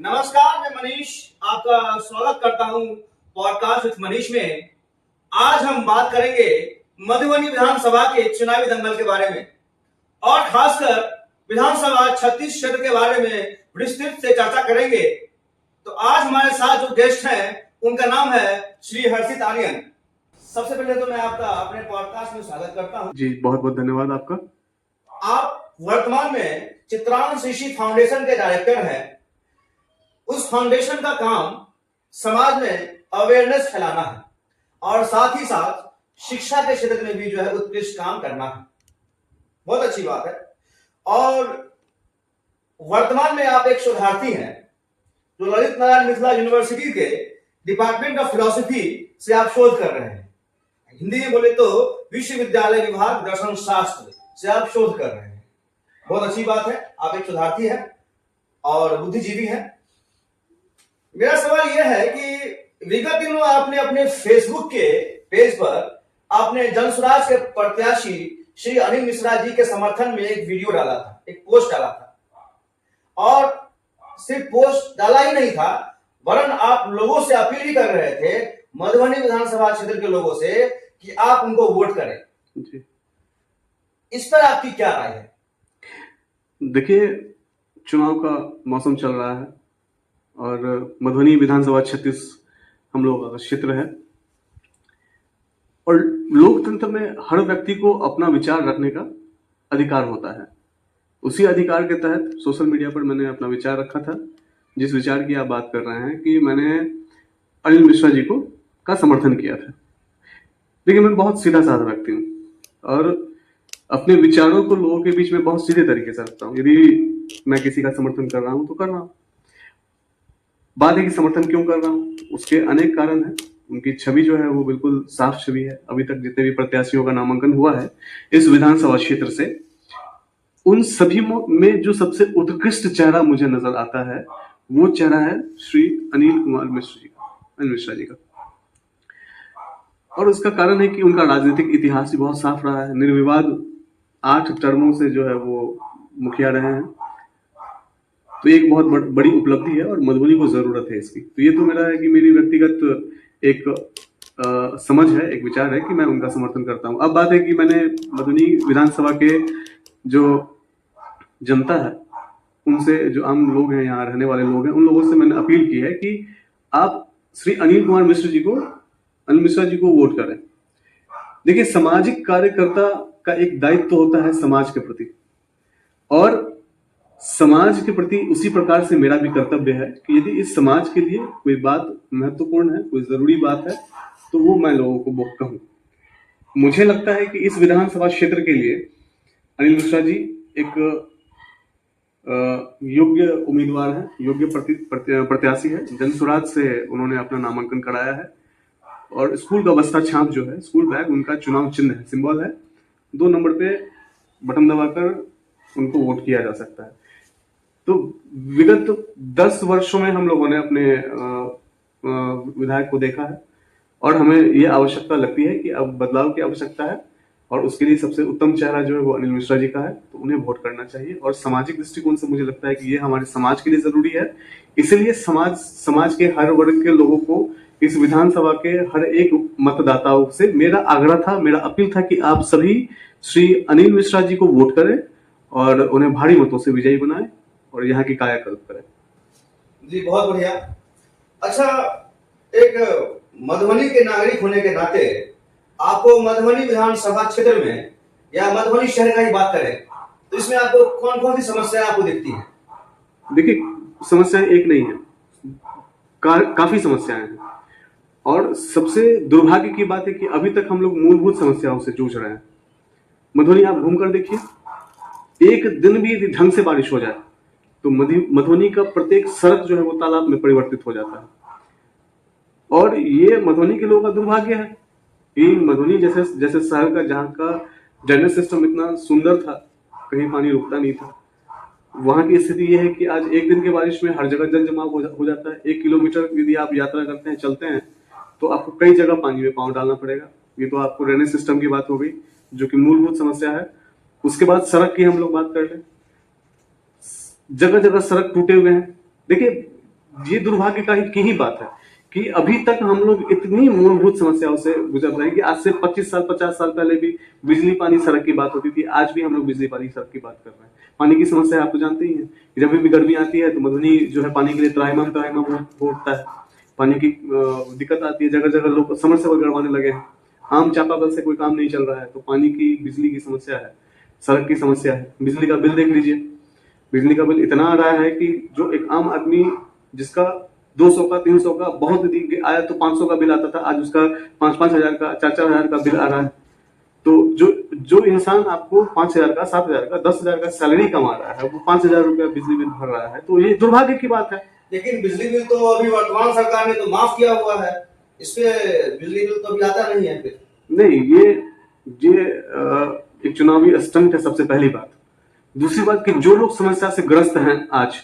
नमस्कार, मैं मनीष आपका स्वागत करता हूं पॉडकास्ट विद मनीष में। आज हम बात करेंगे मधुबनी विधानसभा के चुनावी दंगल के बारे में और खासकर विधानसभा 36 क्षेत्र के बारे में विस्तृत से चर्चा करेंगे। तो आज हमारे साथ जो गेस्ट हैं उनका नाम है श्री हर्षित आर्यन। सबसे पहले तो मैं आपका अपने पॉडकास्ट में स्वागत करता हूं। जी, बहुत बहुत धन्यवाद आपका। आप वर्तमान में चित्रांश ऋषि फाउंडेशन के डायरेक्टर हैं। उस फाउंडेशन का काम समाज में अवेयरनेस फैलाना है और साथ ही साथ शिक्षा के क्षेत्र में भी जो है उत्कृष्ट काम करना है। बहुत अच्छी बात है। और वर्तमान में आप एक शोधार्थी हैं जो ललित नारायण मिथिला यूनिवर्सिटी के डिपार्टमेंट ऑफ फिलोसफी से आप शोध कर रहे हैं। हिंदी में बोले तो विश्वविद्यालय विभाग दर्शन शास्त्र से आप शोध कर रहे हैं। बहुत अच्छी बात है, आप एक शोधार्थी हैं और बुद्धिजीवी हैं। मेरा सवाल यह है कि विगत दिनों आपने अपने फेसबुक के पेज पर आपने जनसुराज के प्रत्याशी श्री अनिल मिश्रा जी के समर्थन में एक वीडियो डाला था, एक पोस्ट डाला था। और सिर्फ पोस्ट डाला ही नहीं था, वरन आप लोगों से अपील भी कर रहे थे, मधुबनी विधानसभा क्षेत्र के लोगों से, कि आप उनको वोट करें जी। इस पर आपकी क्या राय है? देखिए, चुनाव का मौसम चल रहा है और मधुबनी विधानसभा 36 हम लोगों का क्षेत्र है और लोकतंत्र में हर व्यक्ति को अपना विचार रखने का अधिकार होता है। उसी अधिकार के तहत सोशल मीडिया पर मैंने अपना विचार रखा था। जिस विचार की आप बात कर रहे हैं कि मैंने अनिल मिश्रा जी को का समर्थन किया था। देखिए, मैं बहुत सीधा साधा व्यक्ति हूँ और अपने विचारों को लोगों के बीच में बहुत सीधे तरीके से रखता हूँ। यदि मैं किसी का समर्थन कर रहा हूँ तो कर रहा हूँ। बात है कि समर्थन क्यों कर रहा हूँ, उसके अनेक कारण हैं। उनकी छवि जो है वो बिल्कुल साफ छवि है। अभी तक जितने भी प्रत्याशियों का नामांकन हुआ है इस विधानसभा क्षेत्र से, उन सभी में जो सबसे उत्कृष्ट चेहरा मुझे नजर आता है वो चेहरा है श्री अनिल मिश्रा जी का। और उसका कारण है कि उनका राजनीतिक इतिहास भी बहुत साफ रहा है। निर्विवाद 8 टर्मों से जो है वो मुखिया रहे हैं। तो एक बहुत बड़ी उपलब्धि है और मधुबनी को जरूरत है इसकी। तो ये तो मेरा है कि मेरी व्यक्तिगत एक समझ है, एक विचार है कि मैं उनका समर्थन करता हूँ। अब बात है कि मैंने मधुबनी विधानसभा के जो जनता है उनसे, जो आम लोग हैं, यहाँ रहने वाले लोग हैं, उन लोगों से मैंने अपील की है कि आप श्री अनिल मिश्रा जी को वोट करें। देखिए, सामाजिक कार्यकर्ता का एक दायित्व होता है समाज के प्रति, और समाज के प्रति उसी प्रकार से मेरा भी कर्तव्य है कि यदि इस समाज के लिए कोई बात महत्वपूर्ण है, कोई जरूरी बात है, तो वो मैं लोगों को कहूं। मुझे लगता है कि इस विधानसभा क्षेत्र के लिए अनिल मिश्रा जी एक योग्य उम्मीदवार है, योग्य प्रत्याशी है। जनसुराज से उन्होंने अपना नामांकन कराया है और स्कूल का बस्ता छाप जो है, स्कूल बैग, उनका चुनाव चिन्ह है, सिंबल है। 2 नंबर पे बटन दबाकर उनको वोट किया जा सकता है। तो विगत 10 वर्षों में हम लोगों ने अपने विधायक को देखा है और हमें ये आवश्यकता लगती है कि अब बदलाव की आवश्यकता है और उसके लिए सबसे उत्तम चेहरा जो है वो अनिल मिश्रा जी का है। तो उन्हें वोट करना चाहिए और सामाजिक दृष्टिकोण से मुझे लगता है कि ये हमारे समाज के लिए जरूरी है। इसलिए समाज के हर वर्ग के लोगों को, इस विधानसभा के हर एक मतदाताओं से मेरा आग्रह था, मेरा अपील था कि आप सभी श्री अनिल मिश्रा जी को वोट करें और उन्हें भारी मतों से विजयी बनाएं और यहाँ की कायाकल्प करें। जी, बहुत बढ़िया। अच्छा, एक मधुबनी के नागरिक होने के नाते आपको मधुबनी विधानसभा क्षेत्र में या मधुबनी शहर का ही बात करें तो इसमें आपको कौन कौन सी समस्याएं आपको दिखती है? देखिए, समस्याएं एक नहीं है, काफी समस्याएं हैं। और सबसे दुर्भाग्य की बात है कि अभी तक हम लोग मूलभूत समस्याओं से जूझ रहे हैं। मधुबनी आप घूमकर देखिए, एक दिन भी यदि ढंग से बारिश हो जाए तो मधुबनी का प्रत्येक सड़क जो है वो तालाब में परिवर्तित हो जाता है। और ये मधुबनी के लोगों का दुर्भाग्य है कि मधुबनी जैसे शहर का, जहाँ का ड्रेनेज सिस्टम इतना सुंदर था, कहीं पानी रुकता नहीं था, वहां की स्थिति यह है कि आज एक दिन की बारिश में हर जगह जल जमाव हो जाता है। 1 किलोमीटर यदि आप यात्रा करते हैं, चलते हैं, तो आपको कई जगह पानी में पांव डालना पड़ेगा। ये तो आपको ड्रेनेज सिस्टम की बात हो गई, जो कि मूलभूत समस्या है। उसके बाद सड़क की हम लोग बात कर लें, जगह जगह सड़क टूटे हुए हैं। देखिए, ये दुर्भाग्य की ही बात है कि अभी तक हम लोग इतनी मूलभूत समस्याओं से गुजर रहे हैं कि आज से 25 साल 50 साल पहले भी बिजली पानी सड़क की बात होती थी, आज भी हम लोग बिजली पानी सड़क की बात कर रहे हैं। पानी की समस्या आप तो जानते ही हैं, जब भी गर्मी आती है तो मधुबनी जो है पानी के लिए त्राहिमाम वो उठता है। पानी की दिक्कत आती है, जगह जगह लोग समरसेबल गड़वाने लगे हैं, आम चापाकल से कोई काम नहीं चल रहा है। तो पानी की, बिजली की समस्या है, सड़क की समस्या है। बिजली का बिल देख लीजिए, बिजली का बिल इतना आ रहा है कि जो एक आम आदमी जिसका 200 का 300 का बहुत आया तो 500 का बिल आता था, आज उसका 5-5 हजार का 4-4 हजार का बिल आ रहा है। तो जो इंसान आपको 5,000 का 7,000 का 10,000 का सैलरी कमा रहा है, वो 5,000 रुपया बिजली बिल भर रहा है, तो ये दुर्भाग्य की बात है। लेकिन बिजली बिल तो अभी वर्तमान सरकार ने तो माफ किया हुआ है, इस पे बिजली बिल तो अभी आता नहीं है। फिर नहीं, ये एक चुनावी स्टंट है, सबसे पहली बात। दूसरी बात कि जो लोग समस्या से ग्रस्त हैं आज,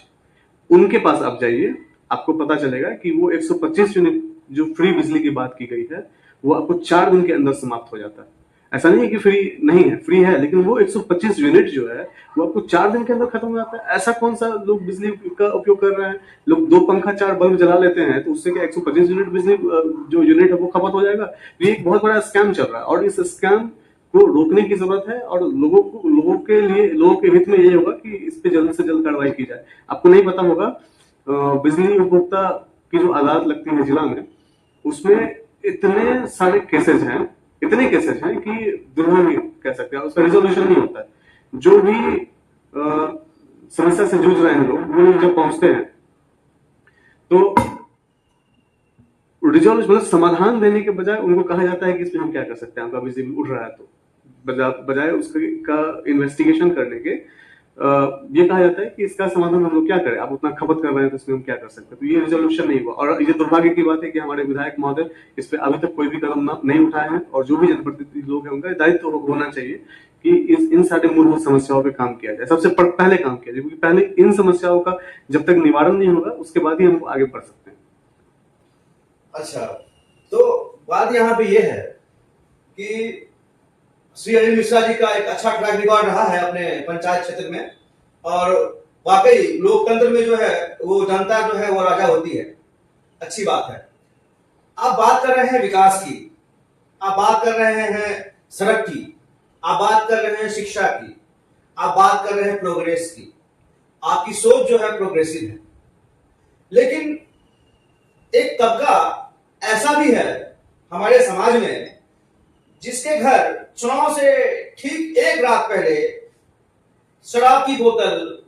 उनके पास आप जाइए, आपको पता चलेगा कि वो 125 यूनिट जो फ्री बिजली की बात की गई है, वो आपको 4 दिन के अंदर समाप्त हो जाता है। ऐसा नहीं है कि फ्री नहीं है, फ्री है, लेकिन वो 125 यूनिट जो है वो आपको 4 दिन के अंदर खत्म हो जाता है। ऐसा कौन सा लोग बिजली का उपयोग कर रहे हैं? लोग 2 पंखा 4 बल्ब जला लेते हैं, तो उससे क्या 125 यूनिट बिजली जो यूनिट है वो खपत हो जाएगा? ये एक बहुत बड़ा स्कैम चल रहा है और इस स्कैम को रोकने की जरूरत है। और लोगों के हित में ये होगा कि इस पे जल्द से जल्द कार्रवाई की जाए। आपको नहीं पता होगा, बिजली उपभोक्ता की जो अदालत लगती है जिला में, उसमें इतने सारे केसेज हैं कि दुर्भाग्य कह सकते हैं, उसका रिजोल्यूशन नहीं होता है। जो भी समस्या से जूझ रहे हैं लोग, वो लोग जब पहुंचते हैं तो रिजोल्यूशन मतलब समाधान देने के बजाय उनको कहा जाता है कि इसमें हम क्या कर सकते हैं, आपका बिजली बिल उठ रहा है, तो बजाय उसका इन्वेस्टिगेशन करने के ये कहा जाता है कि इसका समाधान हम लोग क्या करें, आप उतना खपत कर रहे हैं तो इसमें हम क्या कर सकते हैं। तो ये रिजोल्यूशन नहीं हुआ और ये दुर्भाग्य की बात है कि हमारे विधायक महोदय इस पे अभी तक कोई भी कदम नहीं उठाए हैं। और जो भी जनप्रतिनिधि लोग हैं, उनका दायित्व होना चाहिए कि इन सारे मूलभूत समस्याओं पे काम किया जाए, सबसे पहले काम किया जाए, क्योंकि पहले इन समस्याओं का जब तक निवारण नहीं होगा, उसके बाद ही हम आगे बढ़ सकते हैं। अच्छा, तो बात यहाँ पे ये है कि श्री अनिल मिश्रा जी का एक अच्छा ट्रैक रिकॉर्ड रहा है अपने पंचायत क्षेत्र में, और वाकई लोकतंत्र में जो है वो जनता जो है वो राजा होती है, अच्छी बात है। आप बात कर रहे हैं विकास की, आप बात कर रहे हैं सड़क की, आप बात कर रहे हैं शिक्षा की, आप बात कर रहे हैं प्रोग्रेस की, आपकी सोच जो है प्रोग्रेसिव है। लेकिन एक तबका ऐसा भी है हमारे समाज में जिसके घर चुनाव से ठीक एक रात पहले शराब की बोतल,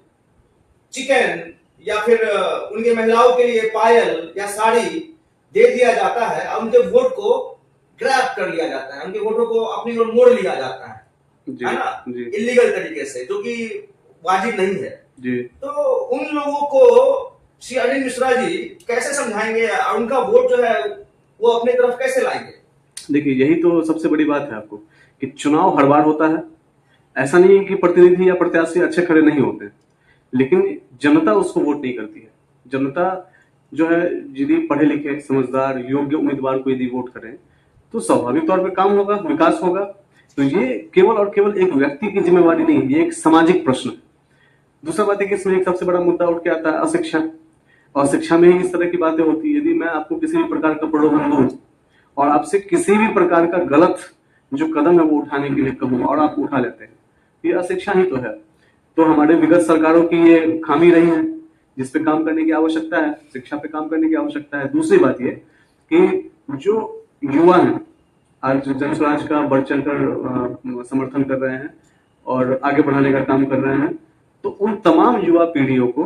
चिकन या फिर उनके महिलाओं के लिए पायल या साड़ी दे दिया जाता है और उनके वोट को ग्रैब कर लिया जाता है, उनके वोटों को अपनी ओर मोड़ लिया जाता है ना, इलीगल तरीके से, जो कि वाजिब नहीं है जी। तो उन लोगों को श्री अनिल मिश्रा जी कैसे समझाएंगे और उनका वोट जो है वो अपनी तरफ कैसे लाएंगे? देखिए, यही तो सबसे बड़ी बात है आपको कि चुनाव हर बार होता है। ऐसा नहीं है कि प्रतिनिधि या प्रत्याशी अच्छे खड़े नहीं होते, लेकिन जनता उसको वोट नहीं करती है। जनता जो है, यदि पढ़े लिखे समझदार योग्य उम्मीदवार को यदि वोट करें तो स्वाभाविक तौर पर काम होगा, विकास होगा। तो ये केवल और केवल एक व्यक्ति की जिम्मेवारी नहीं है, ये एक सामाजिक प्रश्न है। दूसरा बात है कि इसमें एक सबसे बड़ा मुद्दा उठ के आता है अशिक्षा, और शिक्षा में ही इस तरह की बातें होती है। यदि मैं आपको किसी भी प्रकार का प्रलोभन दूं और आपसे किसी भी प्रकार का गलत जो कदम है वो उठाने के लिए कहूं और आप उठा लेते हैं, ये अशिक्षा ही तो है। तो हमारे विगत सरकारों की ये खामी रही है जिस पे काम करने की आवश्यकता है, शिक्षा पे काम करने की आवश्यकता है। दूसरी बात ये कि जो युवा हैं आज जन स्वराज का बढ़ चढ़कर समर्थन कर रहे हैं और आगे बढ़ाने का काम कर रहे हैं, तो उन तमाम युवा पीढ़ियों को,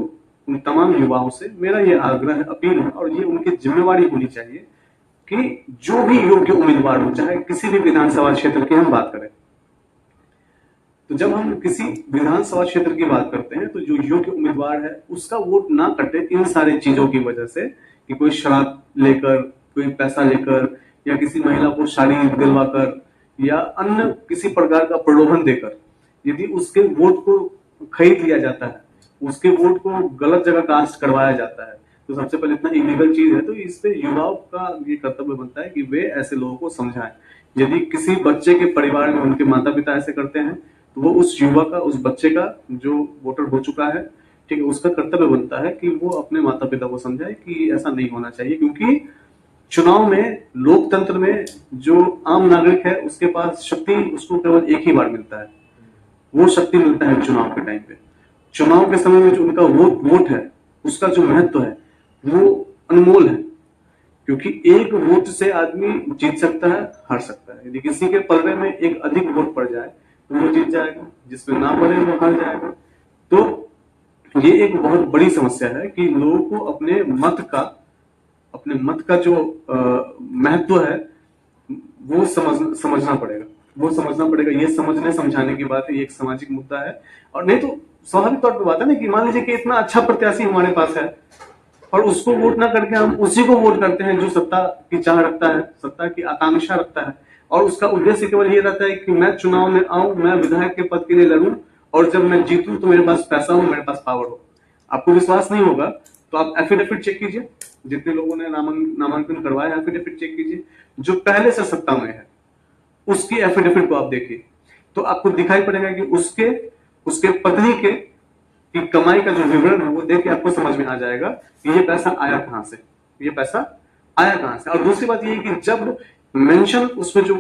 उन तमाम युवाओं से मेरा ये आग्रह है, अपील है, और ये उनकी जिम्मेवारी होनी चाहिए कि जो भी योग्य उम्मीदवार हो, चाहे किसी भी विधानसभा क्षेत्र की हम बात करें, तो जब हम किसी विधानसभा क्षेत्र की बात करते हैं तो जो योग्य उम्मीदवार है उसका वोट ना कटे इन सारी चीजों की वजह से कि कोई शराब लेकर, कोई पैसा लेकर, या किसी महिला को साड़ी दिलवाकर या अन्य किसी प्रकार का प्रलोभन देकर यदि उसके वोट को खरीद लिया जाता है, उसके वोट को गलत जगह कास्ट करवाया जाता है, तो सबसे पहले इतना इलीगल चीज है। तो इस पे युवाओं का ये कर्तव्य बनता है कि वे ऐसे लोगों को समझाएं। यदि किसी बच्चे के परिवार में उनके माता पिता ऐसे करते हैं तो वो उस युवा का, उस बच्चे का जो वोटर हो चुका है, ठीक है, उसका कर्तव्य बनता है कि वो अपने माता पिता को समझाए कि ऐसा नहीं होना चाहिए, क्योंकि चुनाव में, लोकतंत्र में जो आम नागरिक है उसके पास शक्ति उसको केवल एक ही बार मिलता है, वो शक्ति मिलता है चुनाव के टाइम पे। चुनाव के समय में जो उनका वोट है, उसका जो महत्व है वो अनमोल है, क्योंकि एक वोट से आदमी जीत सकता है, हार सकता है। यदि किसी के पलड़े में एक अधिक वोट पड़ जाए तो वो जीत जाएगा, जिसमें ना पड़े वो हार जाएगा। तो ये एक बहुत बड़ी समस्या है कि लोगों को अपने मत का जो महत्व है वो समझना पड़ेगा। ये समझने समझाने की बात है, ये एक सामाजिक मुद्दा है। और नहीं तो स्वाभाविक तौर पर बात है ना कि मान लीजिए कि इतना अच्छा प्रत्याशी हमारे पास है और उसको वोट ना करके हम उसी को वोट करते हैं जो सत्ता की चाह रखता है, सत्ता की आकांक्षा रखता है, और उसका उद्देश्य केवल ये रहता है कि मैं चुनाव में आऊं, मैं विधायक के पद के लिए लड़ूं, और जब मैं जीतूं तो मेरे पास पैसा हो, मेरे पास पावर हो। आपको विश्वास नहीं होगा तो आप एफिडेविट चेक कीजिए, जितने लोगों ने नामांकन करवाया, एफिडेविट चेक कीजिए, जो पहले से सत्ता में है उसकी एफिडेविट को आप देखिए, तो आपको दिखाई पड़ेगा कि उसके पत्नी के की कमाई का जो विवरण है वो देख के आपको समझ में आ जाएगा कि ये पैसा आया कहां से। और दूसरी बात ये है कि जब मेंशन उसमें जो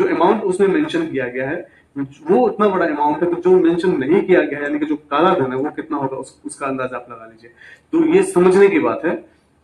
अमाउंट उसमें मेंशन किया गया है वो उतना बड़ा अमाउंट है, तो जो मेंशन नहीं किया गया है यानी कि जो काला धन है वो कितना होगा उसका अंदाजा आप लगा लीजिए। तो ये समझने की बात है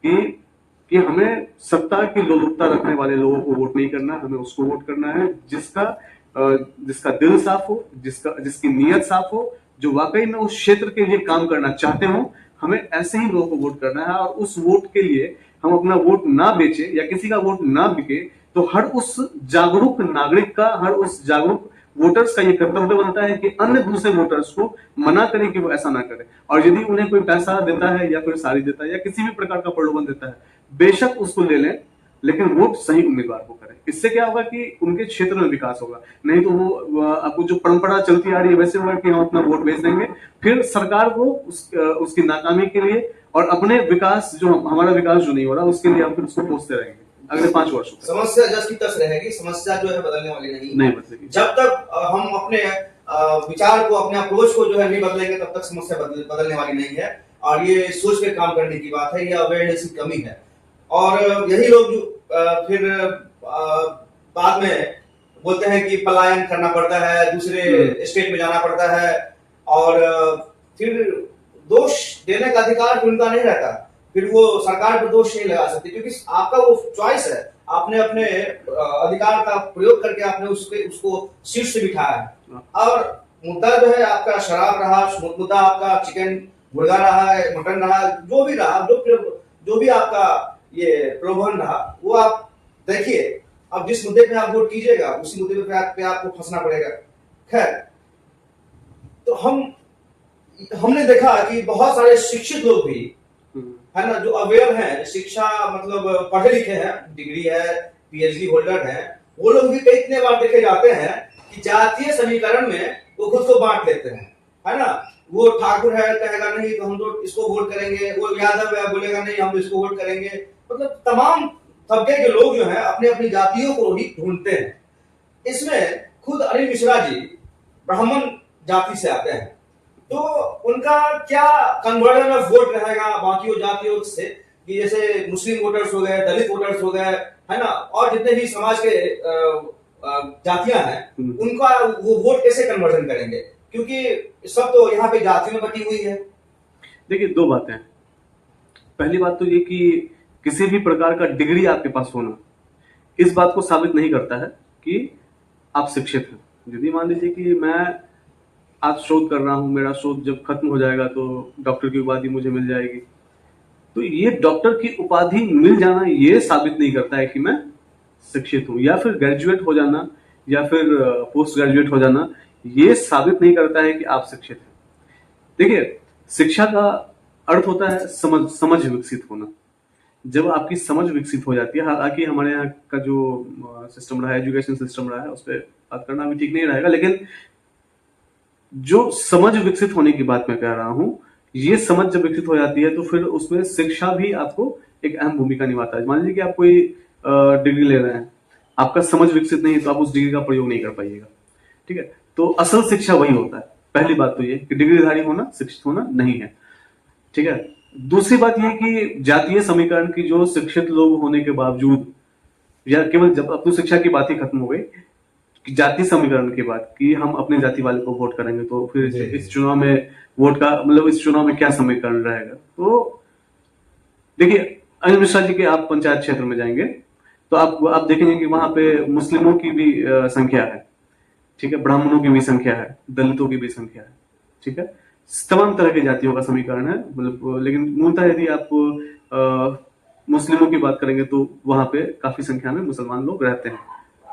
कि हमें सत्ता की लोलुपता रखने वाले लोगों को वोट नहीं करना, हमें उसको वोट करना है जिसका दिल साफ हो, जिसकी नीयत साफ हो, जो वाकई में उस क्षेत्र के लिए काम करना चाहते हो। हमें ऐसे ही लोगों को वोट करना है, और उस वोट के लिए हम अपना वोट ना बेचे या किसी का वोट ना बिके, तो हर उस जागरूक नागरिक का, हर उस जागरूक वोटर्स का ये कर्तव्य बनता है कि अन्य दूसरे वोटर्स को मना करें कि वो ऐसा ना करें। और यदि उन्हें कोई पैसा देता है या कोई साड़ी देता है या किसी भी प्रकार का प्रलोभन देता है, बेशक उसको ले लें, लेकिन वोट सही उम्मीदवार को करें। इससे क्या होगा कि उनके क्षेत्र में विकास होगा। नहीं तो वो आपको जो परंपरा चलती आ रही है वैसे होगा कि हम अपना वोट बेच देंगे, फिर सरकार को उसकी नाकामी के लिए और अपने विकास हमारा विकास जो नहीं हो रहा उसके लिए हम फिर उसको कोसते रहेंगे अगले 5 वर्षों तक। समस्या जस की तस रहेगी, समस्या जो है बदलने वाली नहीं बदलेगी। जब तक हम अपने विचार को, अपने अप्रोच को जो है नहीं बदलेंगे, तब तक समस्या बदलने वाली नहीं है। और ये सोच के काम करने की बात है, ये अवेयरनेस की कमी है। और यही लोग जो फिर बाद में बोलते हैं कि पलायन करना पड़ता है, दूसरे स्टेट में जाना पड़ता है, और फिर दोष देने का अधिकार उनका नहीं रहता। फिर वो सरकार पर दोष नहीं लगा सकती, क्योंकि आपका वो चॉइस है, आपने अपने अधिकार का प्रयोग करके आपने उसको शीर्ष से बिठाया है। और मुद्दा जो है आपका शराब रहा, मुद्दा आपका चिकन मुर्गा रहा है, मटन रहा, जो भी रहा, जो भी आपका ये प्रलोभन रहा, वो आप देखिए। अब जिस मुद्दे पे आप वोट कीजिएगा उसी मुद्दे पे आपको फंसना पड़ेगा। खैर, तो हमने देखा कि बहुत सारे शिक्षित लोग भी है ना, जो अवेयर हैं, शिक्षा मतलब पढ़े लिखे हैं, डिग्री है, पीएचडी होल्डर हैं, वो लोग भी कितने बार देखे जाते हैं कि जातीय समीकरण में वो खुद को बांट लेते हैं, है ना। वो ठाकुर है कहेगा नहीं तो हम तो इसको वोट करेंगे, वो यादव है बोलेगा नहीं हम तो इसको वोट करेंगे। मतलब तमाम तबके के लोग जो है अपनी अपनी जातियों को ही ढूंढते हैं। इसमें खुद अनिल मिश्रा जी ब्राह्मण जाति से आते हैं, तो उनका क्या कन्वर्जन ऑफ वोट रहेगा बाकी जातियों से, कि जैसे मुस्लिम वोटर्स हो गए, दलित वोटर्स हो गए, है ना, और जितने भी समाज के जातियां हैं, उनका वो वोट कैसे कन्वर्जन करेंगे, क्योंकि सब तो यहाँ पे जातियों में बटी हुई है। देखिए, 2 बातें हैं। पहली बात तो ये कि किसी भी प्रकार का डिग्री आपके पास होना इस बात को साबित नहीं करता है कि आप शिक्षित हैं। यदि मान लीजिए कि मैं आज शोध कर रहा हूं, मेरा शोध जब खत्म हो जाएगा तो डॉक्टर की उपाधि मुझे मिल जाएगी, तो ये डॉक्टर की उपाधि मिल जाना ये साबित नहीं करता है कि मैं शिक्षित हूं, या फिर ग्रेजुएट हो जाना या फिर पोस्ट ग्रेजुएट हो जाना ये साबित नहीं करता है कि आप शिक्षित हैं। देखिए, शिक्षा का अर्थ होता है समझ विकसित होना। जब आपकी समझ विकसित हो जाती है, हालांकि हमारे यहाँ का जो सिस्टम रहा है, एजुकेशन सिस्टम रहा है, उस पर बात करना भी ठीक नहीं रहेगा, लेकिन जो समझ विकसित होने की बात मैं कह रहा हूं, ये समझ जब विकसित हो जाती है तो फिर उसमें शिक्षा भी आपको एक अहम भूमिका निभाता है। मान लीजिए कि आप कोई डिग्री ले रहे हैं, आपका समझ विकसित नहीं है तो आप उस डिग्री का प्रयोग नहीं कर पाइएगा, ठीक है। तो असल शिक्षा वही होता है, पहली बात तो ये कि डिग्रीधारी होना, शिक्षित होना नहीं है, ठीक है। दूसरी बात ये कि जातीय समीकरण की जो शिक्षित लोग होने के बावजूद, या केवल जब अब तो शिक्षा की बात ही खत्म हो गई, कि जाति समीकरण की बात कि हम अपने जाति वाले को वोट करेंगे, तो फिर जी। इस चुनाव में वोट का मतलब इस चुनाव में क्या समीकरण रहेगा। तो देखिए, अनिल मिश्रा जी के आप पंचायत क्षेत्र में जाएंगे तो आप देखेंगे कि वहां पे मुस्लिमों की भी संख्या है, ठीक है, ब्राह्मणों की भी संख्या है, दलितों की भी संख्या है, ठीक है, तमाम तरह की जातियों का समीकरण है, मतलब लेकिन मूलतः यदि आप मुस्लिमों की बात करेंगे तो वहां पे काफी संख्या में मुसलमान लोग रहते हैं।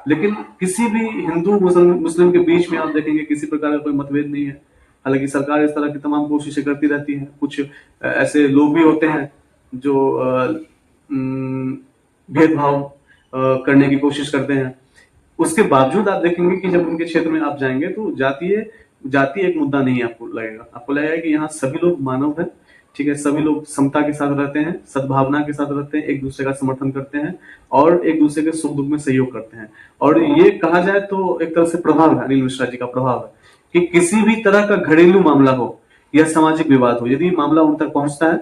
लेकिन किसी भी हिंदू मुस्लिम के बीच में आप देखेंगे किसी प्रकार का कोई मतभेद नहीं है। हालांकि सरकार इस तरह की तमाम कोशिशें करती रहती है, कुछ ऐसे लोग भी होते हैं जो भेदभाव करने की कोशिश करते हैं। उसके बावजूद आप देखेंगे कि जब उनके क्षेत्र में आप जाएंगे तो जाति एक मुद्दा नहीं आपको लगेगा। आपको लगेगा कि यहाँ सभी लोग मानव हैं, ठीक है, सभी लोग समता के साथ रहते हैं, सद्भावना के साथ रहते हैं, एक दूसरे का समर्थन करते हैं और एक दूसरे के सुख दुख में सहयोग करते हैं। और ये कहा जाए तो एक तरह से प्रभाव है, अनिल मिश्रा जी का प्रभाव है कि किसी भी तरह का घरेलू मामला हो या सामाजिक विवाद हो, यदि मामला उन तक पहुंचता है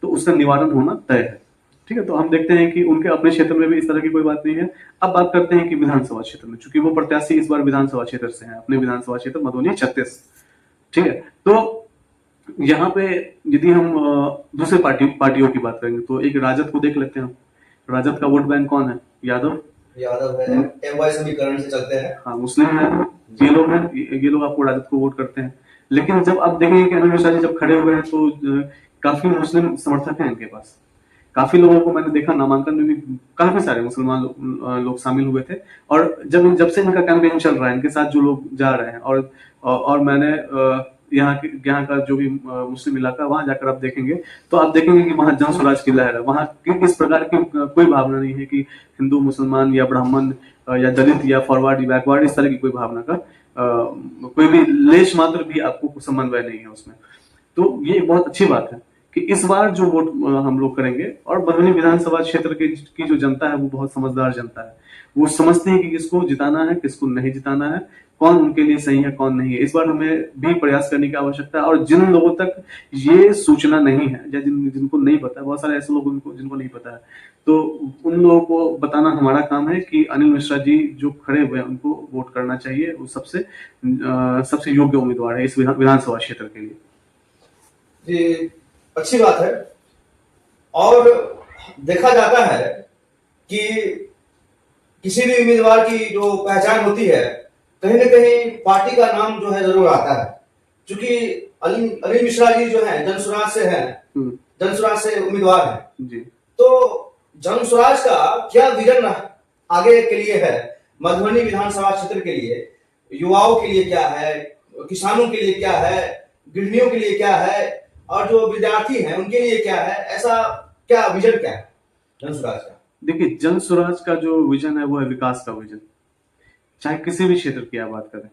तो उसका निवारण होना तय है, ठीक है। तो हम देखते हैं कि उनके अपने क्षेत्र में भी इस तरह की कोई बात नहीं है। अब बात करते हैं कि विधानसभा क्षेत्र में, चूंकि वो प्रत्याशी इस बार विधानसभा क्षेत्र से हैं, अपने विधानसभा क्षेत्र मधुबनी 36, ठीक है। तो यहाँ पे यदि हम दूसरे पार्टियों की बात करेंगे तो एक राजद को देख लेते हैं। राजद का वोट बैंक कौन है? यादव है, एमवाई समीकरण से चलते हैं, हाँ, मुस्लिम है, ये लोग हैं, ये लोग आपको राजद को वोट करते हैं। लेकिन जब आप देखेंगे कि अनिल मिश्रा जी जब खड़े हुए हैं तो काफी मुस्लिम समर्थक हैं इनके पास। काफी लोगों को मैंने देखा, नामांकन में भी काफी सारे मुसलमान लोग शामिल हुए थे। और जब से इनका कैंपेन चल रहा है, इनके साथ जो लोग जा रहे हैं, और मैंने यहाँ का जो भी मुस्लिम इलाका, वहां जाकर आप देखेंगे तो आप देखेंगे कि वहां जन स्वराज की लहर है। वहां इस प्रकार की कोई भावना नहीं है कि हिंदू मुसलमान या ब्राह्मण या दलित या फॉरवर्ड या बैकवर्ड, इस तरह की कोई भावना का कोई भी लेश मात्र भी आपको समन्वय नहीं है उसमें। तो ये बहुत अच्छी बात है कि इस बार जो वोट हम लोग करेंगे, और मधुबनी विधानसभा क्षेत्र की जो जनता है वो बहुत समझदार जनता है। वो समझते हैं कि किसको जिताना है, किसको नहीं जिताना है, कौन उनके लिए सही है, कौन नहीं है। इस बार हमें भी प्रयास करने की आवश्यकता है। और जिन लोगों तक ये सूचना नहीं है या जिनको नहीं पता, बहुत सारे ऐसे लोग जिनको नहीं पता है, तो उन लोगों को बताना हमारा काम है कि अनिल मिश्रा जी जो खड़े हुए हैं उनको वोट करना चाहिए। वो सबसे योग्य उम्मीदवार है इस विधानसभा क्षेत्र के लिए। जी, अच्छी बात है। और देखा जाता है कि किसी भी उम्मीदवार की जो पहचान होती है, कहीं न कहीं पार्टी का नाम जो है जरूर आता है। क्योंकि अनिल मिश्रा जी जो है जनसुराज से हैं, जनसुराज से उम्मीदवार हैं जी। तो जनसुराज का क्या विजन आगे के लिए है, मधुबनी विधानसभा क्षेत्र के लिए, युवाओं के लिए क्या है, किसानों के लिए क्या है, गृहिणियों के लिए क्या है, और जो विद्यार्थी हैं उनके लिए क्या है, ऐसा क्या विजन क्या है जनसुराज का? देखिए, जनसुराज का जो विजन है वो है विकास का विजन। चाहे किसी भी क्षेत्र की आप बात करें,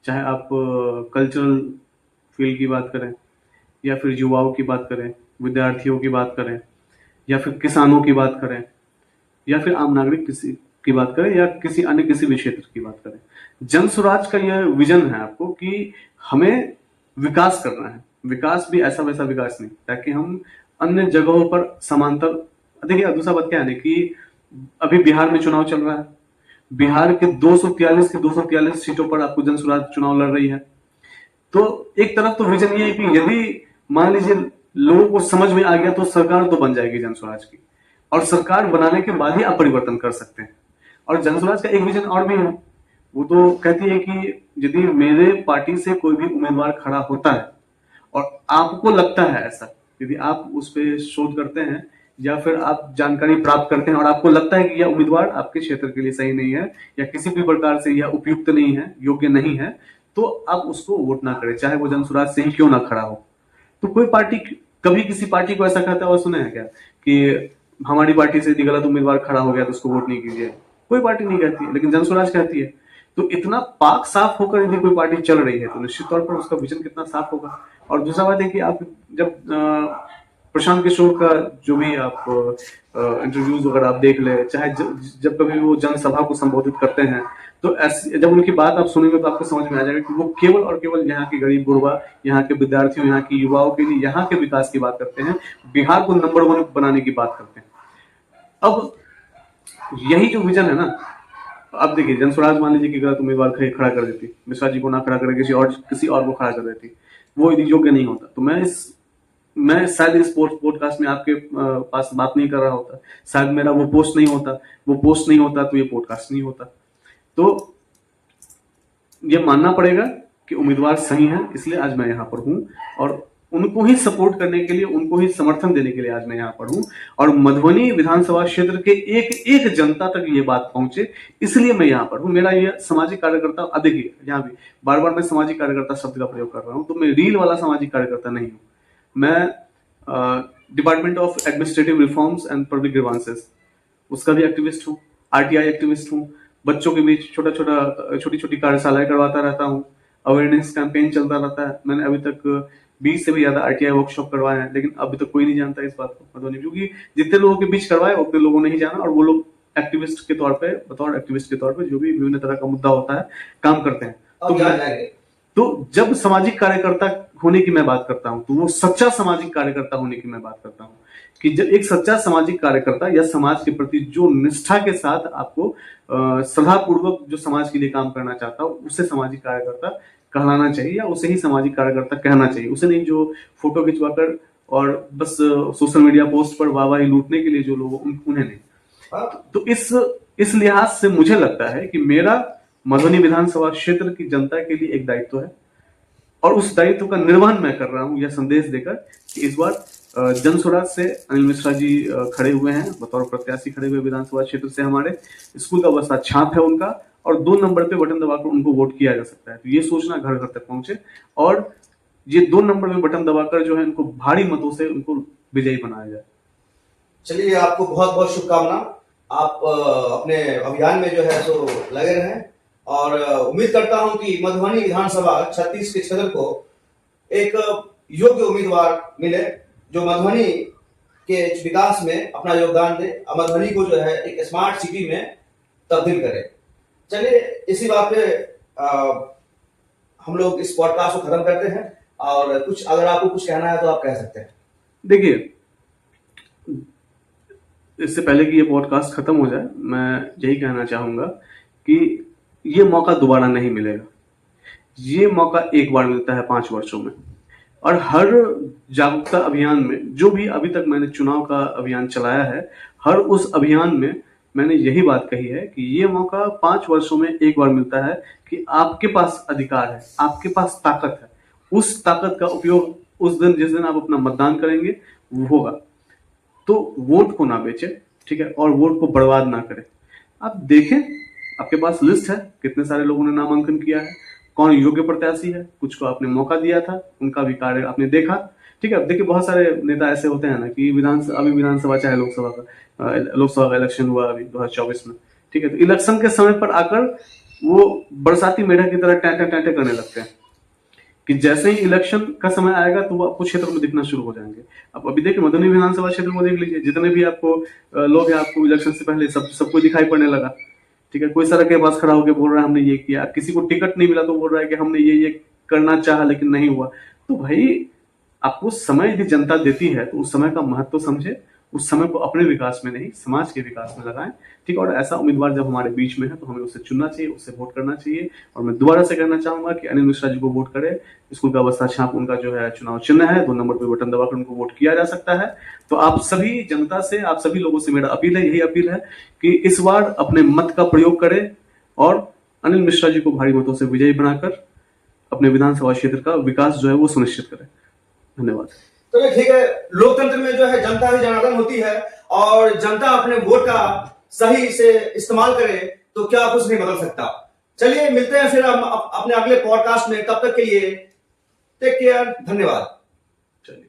चाहे आप कल्चरल फील्ड की बात करें, या फिर युवाओं की बात करें, विद्यार्थियों की बात करें, या फिर किसानों की बात करें, या फिर आम नागरिक किसी की बात करें, या किसी भी क्षेत्र की बात करें, जनसुराज का यह विजन है आपको कि हमें विकास करना है। विकास भी ऐसा वैसा विकास नहीं, ताकि हम अन्य जगहों पर समांतर। देखिए, दूसरा बात क्या है कि अभी बिहार में चुनाव चल रहा है। बिहार के 243 सीटों पर आपको जनसुराज चुनाव लड़ रही है। तो एक तरफ तो विजन ये है कि यदि मान लीजिए लोगों को समझ में आ गया तो सरकार तो बन जाएगी जनसुराज की, और सरकार बनाने के बाद ही आप परिवर्तन कर सकते हैं। और जनसुराज का एक विजन और भी है, वो तो कहती है कि यदि मेरे पार्टी से कोई भी उम्मीदवार खड़ा होता है और आपको लगता है ऐसा, यदि आप उस पर शोध करते हैं या फिर आप जानकारी प्राप्त करते हैं और आपको लगता है कि यह उम्मीदवार आपके क्षेत्र के लिए सही नहीं है या किसी भी प्रकार से यह उपयुक्त नहीं है, योग्य नहीं है, तो आप उसको वोट ना करें, चाहे वो जनसुराज से ही क्यों ना खड़ा हो। तो कोई पार्टी कभी किसी पार्टी को ऐसा कहता हुआ सुने हैं क्या कि हमारी पार्टी से यदि गलत उम्मीदवार खड़ा हो गया तो उसको वोट नहीं कीजिए? कोई पार्टी नहीं कहती है, लेकिन जनसुराज कहती है। तो इतना पाक साफ होकर यदि कोई पार्टी चल रही है तो निश्चित तौर पर उसका विजन कितना साफ होगा। और दूसरा बात है कि आप जब प्रशांत किशोर का जो भी आप इंटरव्यूज अगर आप देख ले, चाहे जब कभी वो जनसभा को संबोधित करते हैं, तो ऐसे जब उनकी बात आप सुनेंगे तो आपको समझ में आ जाएगा कि वो केवल और केवल यहाँ के गरीब गुरबा, यहाँ के विद्यार्थियों, यहाँ के युवाओं के लिए यहाँ के विकास की बात करते हैं, बिहार को नंबर 1 बनाने की बात करते हैं। अब यही जो विजन है ना, अब देखिए जनस्वराज मान लीजिए कि गलत उम्मीदवार खड़ा कर देती, मिश्रा जी को ना खड़ा कर किसी और को खड़ा कर देती, वो यदि योग्य नहीं होता, तो मैं शायद इस पॉडकास्ट में आपके पास बात नहीं कर रहा होता, शायद मेरा वो पोस्ट नहीं होता तो ये पॉडकास्ट नहीं होता। तो ये मानना पड़ेगा कि उम्मीदवार सही है, इसलिए आज मैं यहाँ पर हूँ और उनको ही सपोर्ट करने के लिए, उनको ही समर्थन देने के लिए आज मैं यहाँ पर हूँ। और मधुबनी विधानसभा क्षेत्र के एक जनता तक ये बात पहुंचे, इसलिए मैं यहाँ पर हूँ। मेरा ये सामाजिक कार्यकर्ता, देखिए यहाँ भी बार बार मैं सामाजिक कार्यकर्ता शब्द का प्रयोग कर रहा हूँ, तो मैं रील वाला सामाजिक कार्यकर्ता नहीं हूँ। मैं department of administrative reforms and public grievances उसका भी एक्टिविस्ट हूँ, आरटीआई एक्टिविस्ट हूँ, बच्चों के बीच छोटी छोटी कार्यशालाएं करवाता रहता हूँ, अवेयरनेस कैंपेन चलता रहता है। मैंने अभी तक 20 से भी ज्यादा आरटीआई वर्कशॉप करवाए हैं, लेकिन अभी तक कोई नहीं जानता इस बात को मधुबनी, क्योंकि जितने लोगों के बीच करवाए उतने लोगों ने नहीं जाना, और वो लोग एक्टिविस्ट के तौर पे, बतौर एक्टिविस्ट के तौर पे जो भी विभिन्न तरह का मुद्दा होता है काम करते हैं। तो जब सामाजिक कार्यकर्ता होने की मैं बात करता हूं, तो वो सच्चा सामाजिक कार्यकर्ता होने की मैं बात करता हूं, कि जब एक सच्चा सामाजिक कार्यकर्ता या समाज के प्रति जो निष्ठा के साथ आपको श्रद्धापूर्वक जो समाज के लिए काम करना चाहता हो, उसे सामाजिक कार्यकर्ता कहलाना चाहिए, या उसे ही सामाजिक कार्यकर्ता कहना चाहिए। उसे नहीं जो फोटो खिंचवाकर और बस सोशल मीडिया पोस्ट पर वाहवाही लूटने के लिए जो लोग, उन्हें नहीं। तो इस लिहाज से मुझे लगता है कि मेरा मधुबनी विधानसभा क्षेत्र की जनता के लिए एक दायित्व है, और उस दायित्व का निर्वहन मैं कर रहा हूं यह संदेश देकर कि इस बार जनस्वराज से अनिल मिश्रा जी खड़े हुए हैं, बतौर प्रत्याशी खड़े हुए विधानसभा क्षेत्र से। हमारे स्कूल का बस्ता छाप है उनका, और 2 नंबर पे बटन दबाकर उनको वोट किया जा सकता है। तो ये सोचना घर घर तक पहुंचे, और ये 2 नंबर पे बटन दबाकर जो है इनको भारी मतों से उनको विजयी बनाया जाए। चलिए, आपको बहुत बहुत शुभकामना। आप अपने अभियान में जो है सो लगे रहें, और उम्मीद करता हूं कि मधुबनी विधानसभा 36 के क्षेत्र को एक योग्य उम्मीदवार मिले, जो मधुबनी के विकास में अपना योगदान दे, मधुबनी को जो है एक स्मार्ट सिटी में तब्दील करे। चलिए, इसी बात पे हम लोग इस पॉडकास्ट को खत्म करते हैं, और अगर आपको कुछ कहना है तो आप कह सकते हैं। देखिए, इससे पहले कि ये पॉडकास्ट खत्म हो जाए, मैं यही कहना चाहूंगा कि ये मौका दोबारा नहीं मिलेगा। ये मौका एक बार मिलता है 5 वर्षों में, और हर जागरूकता अभियान में, जो भी अभी तक मैंने चुनाव का अभियान चलाया है, हर उस अभियान में मैंने यही बात कही है कि ये मौका 5 वर्षों में एक बार मिलता है कि आपके पास अधिकार है, आपके पास ताकत है। उस ताकत का उपयोग उस दिन, जिस दिन आप अपना मतदान करेंगे, वो होगा। तो वोट को ना बेचे, ठीक है, और वोट को बर्बाद ना करें। आप देखें, आपके पास लिस्ट है, कितने सारे लोगों ने नामांकन किया है, कौन योग्य प्रत्याशी है, कुछ को आपने मौका दिया था, उनका भी कार्य आपने देखा, ठीक है। देखिए, बहुत सारे नेता ऐसे होते हैं ना कि अभी विधानसभा चाहे लोकसभा का इलेक्शन हुआ अभी 2024 में, ठीक है, तो इलेक्शन के समय पर आकर वो बरसाती मेढक की तरह टैंटे करने लगते हैं कि जैसे ही इलेक्शन का समय आएगा तो वो आपको क्षेत्र में दिखना शुरू हो जाएंगे। अब अभी देखिए, मधुबनी विधानसभा क्षेत्र में देख लीजिए, जितने भी आपको लोग हैं, आपको इलेक्शन से पहले सबको दिखाई पड़ने लगा, ठीक है। कोई सड़क के पास खड़ा होकर बोल रहा है हमने ये किया, किसी को टिकट नहीं मिला तो बोल रहा है कि हमने ये करना चाहा लेकिन नहीं हुआ। तो भाई, आपको समय यदि जनता देती है तो उस समय का महत्व समझे, उस समय को अपने विकास में नहीं, समाज के विकास में लगाएं, ठीक। और ऐसा उम्मीदवार जब हमारे बीच में है तो हमें उसे चुनना चाहिए, उससे वोट करना चाहिए। और मैं दोबारा से कहना चाहूंगा कि अनिल मिश्रा जी को वोट करें। स्कूल का बस्ता छाप उनका जो है चुनाव चिन्ह है, 2 नंबर पे बटन दबाकर उनको वोट किया जा सकता है। तो आप सभी जनता से, आप सभी लोगों से मेरा यही अपील है कि इस बार अपने मत का प्रयोग करें और अनिल मिश्रा जी को भारी मतों से विजयी बनाकर अपने विधानसभा क्षेत्र का विकास जो है वो सुनिश्चित करें। धन्यवाद। तो ठीक है, लोकतंत्र में जो है जनता ही जनार्दन होती है, और जनता अपने वोट का सही से इस्तेमाल करे तो क्या कुछ नहीं बदल सकता। चलिए, मिलते हैं फिर हम अपने अगले पॉडकास्ट में। तब तक के लिए टेक केयर, धन्यवाद।